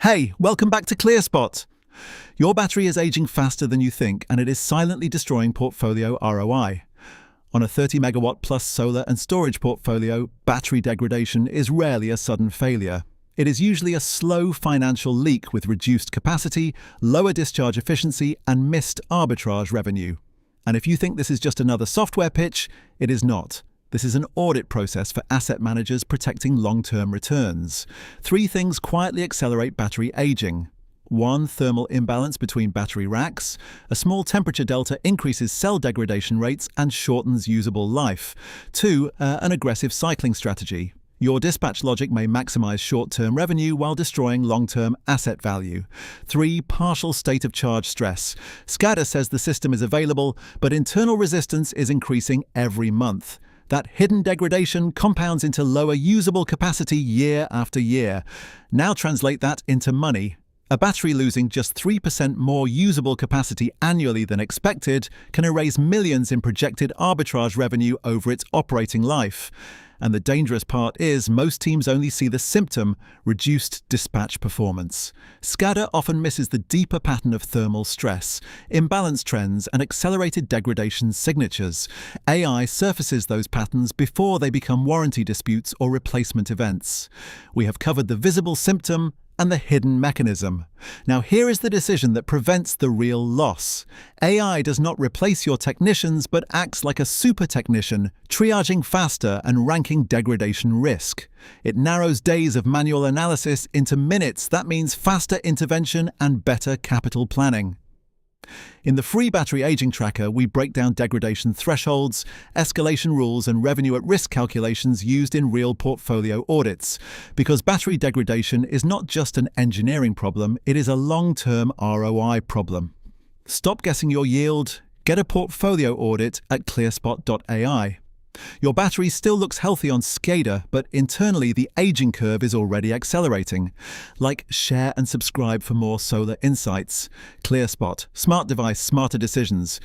Hey, welcome back to ClearSpot. Your battery is aging faster than you think, and it is silently destroying portfolio ROI. On a 30 megawatt plus solar and storage portfolio, battery degradation is rarely a sudden failure. It is usually a slow financial leak with reduced capacity, lower discharge efficiency, and missed arbitrage revenue. And if you think this is just another software pitch, it is not. This is an audit process for asset managers protecting long-term returns. 3 things quietly accelerate battery aging. 1. Thermal imbalance between battery racks. A small temperature delta increases cell degradation rates and shortens usable life. 2. An aggressive cycling strategy. Your dispatch logic may maximize short-term revenue while destroying long-term asset value. 3. Partial state of charge stress. SCADA says the system is available, but internal resistance is increasing every month. That hidden degradation compounds into lower usable capacity year after year. Now translate that into money. A battery losing just 3% more usable capacity annually than expected can erase millions in projected arbitrage revenue over its operating life. And the dangerous part is most teams only see the symptom, reduced dispatch performance. SCADA often misses the deeper pattern of thermal stress, imbalance trends, and accelerated degradation signatures. AI surfaces those patterns before they become warranty disputes or replacement events. We have covered the visible symptom and the hidden mechanism. Now here is the decision that prevents the real loss. AI does not replace your technicians but acts like a super technician, triaging faster and ranking degradation risk. It narrows days of manual analysis into minutes. That means faster intervention and better capital planning. In the free battery aging tracker, we break down degradation thresholds, escalation rules, and revenue at risk calculations used in real portfolio audits. Because battery degradation is not just an engineering problem, it is a long-term ROI problem. Stop guessing your yield. Get a portfolio audit at ClearSpot AI. Your battery still looks healthy on SCADA, but internally the aging curve is already accelerating. Like, share and subscribe for more solar insights. ClearSpot. Smart device, smarter decisions.